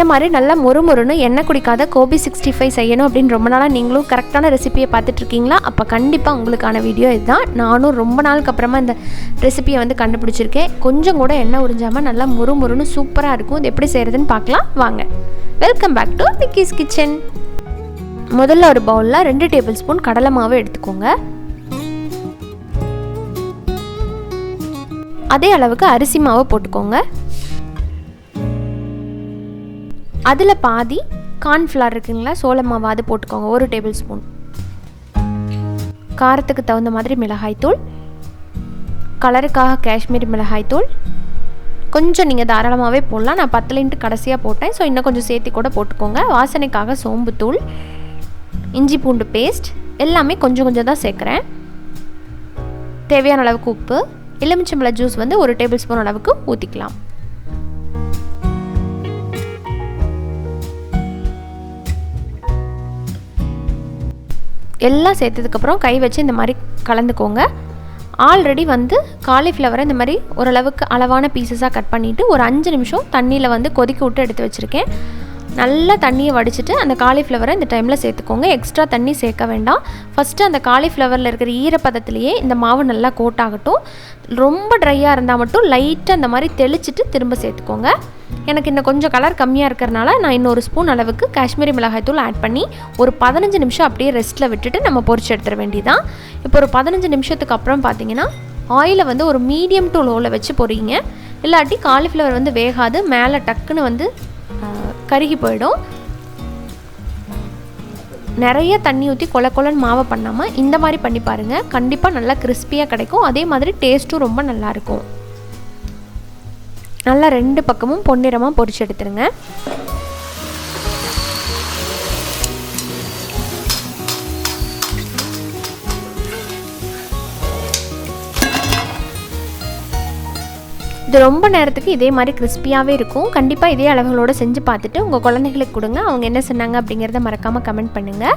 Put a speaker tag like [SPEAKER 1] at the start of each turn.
[SPEAKER 1] இந்த மாதிரி நல்லா மொறுமொறுன்னு எண்ணெய் குடிக்காத கோபி 65 செய்யணும் அப்படின்னு ரொம்ப நாளாக நீங்களும் கரெக்டான ரெசிபியை பார்த்துட்ருக்கீங்களா? அப்போ கண்டிப்பாக உங்களுக்கான வீடியோ இதுதான். நானும் ரொம்ப நாளுக்கு அப்புறமா இந்த ரெசிபியை வந்து கண்டுபிடிச்சிருக்கேன். கொஞ்சம் கூட எண்ணெய் உறிஞ்சாமல் நல்லா மொறுமொறுன்னு சூப்பராக இருக்கும். இது எப்படி செய்கிறதுன்னு பார்க்கலாம் வாங்க. Welcome back to Nikki's kitchen. முதல்ல ஒரு பவுலில் 2 டேபிள் ஸ்பூன் கடலை மாவு எடுத்துக்கோங்க. அதே அளவுக்கு அரிசி மாவு போட்டுக்கோங்க. அதில் பாதி கார்ன்ஃப்ளவர் இருக்குங்களா, சோள மாவு, அது போட்டுக்கோங்க 1 டேபிள் ஸ்பூன். காரத்துக்கு தகுந்த மாதிரி மிளகாய்த்தூள், கலருக்காக காஷ்மீரி மிளகாய்த்தூள் கொஞ்சம் நீங்கள் தாராளமாகவே போடலாம். நான் 10 கடைசியாக போட்டேன், ஸோ இன்னும் கொஞ்சம் சேர்த்து கூட போட்டுக்கோங்க. வாசனைக்காக சோம்புத்தூள், இஞ்சி பூண்டு பேஸ்ட் எல்லாமே கொஞ்சம் கொஞ்சம் தான் சேர்க்குறேன். தேவையான அளவுக்கு உப்பு, எலுமிச்சம்பழ ஜூஸ் வந்து 1 டேபிள் ஸ்பூன் அளவுக்கு ஊற்றிக்கலாம். எல்லாம் சேர்த்ததுக்கப்புறம் கை வச்சு இந்த மாதிரி கலந்துக்கோங்க. ஆல்ரெடி வந்து காலிஃப்ளவரை இந்த மாதிரி ஓரளவுக்கு அளவான பீசஸாக கட் பண்ணிவிட்டு ஒரு 5 நிமிஷம் தண்ணியில் வந்து கொதிக்க விட்டு எடுத்து வச்சுருக்கேன். நல்லா தண்ணியை வடிச்சிட்டு அந்த காலிஃப்ளவரை இந்த டைமில் சேர்த்துக்கோங்க. எக்ஸ்ட்ரா தண்ணி சேர்க்க வேண்டாம். ஃபஸ்ட்டு அந்த காலிஃப்ளவரில் இருக்கிற ஈரப்பதத்துலேயே இந்த மாவு நல்லா கோட் ஆகட்டும். ரொம்ப ட்ரையாக இருந்தால் மட்டும் லைட்டாக அந்த மாதிரி தெளிச்சிட்டு திரும்ப சேர்த்துக்கோங்க. எனக்கு இன்னும் கொஞ்சம் கலர் கம்மியாக இருக்கிறனால நான் இன்னொரு ஸ்பூன் அளவுக்கு காஷ்மீரி மிளகாய்த்தூள் ஆட் பண்ணி ஒரு 15 நிமிஷம் அப்படியே ரெஸ்ட்டில் விட்டுட்டு நம்ம பொரிச்சு எடுத்துட வேண்டியதான். இப்போ ஒரு 15 நிமிஷத்துக்கு அப்புறம் பார்த்தீங்கன்னா ஆயிலை வந்து ஒரு மீடியம் டு லோவில் வச்சு பொரிங்க. இல்லாட்டி காலிஃப்ளவர் வந்து வேகாது, மேலே டக்குன்னு வந்து கருகி போயிடும். நிறைய தண்ணி ஊற்றி கொலன்னு மாவை பண்ணாமல் இந்த மாதிரி பண்ணி பாருங்கள். கண்டிப்பாக நல்லா கிறிஸ்பியாக கிடைக்கும். அதே மாதிரி டேஸ்ட்டும் ரொம்ப நல்லாயிருக்கும். நல்லா 2 பக்கமும் பொன்னிறமாக பொரிச்சு எடுத்துருங்க. இது ரொம்ப நேரத்துக்கு இதே மாதிரி கிறிஸ்பியாகவே இருக்கும். கண்டிப்பாக இதே அளவுகளோடு செஞ்சு பார்த்துட்டு உங்கள் குழந்தைகளுக்கு கொடுங்க. அவங்க என்ன சொன்னாங்க அப்படிங்கிறத மறக்காமல் கமெண்ட் பண்ணுங்கள்.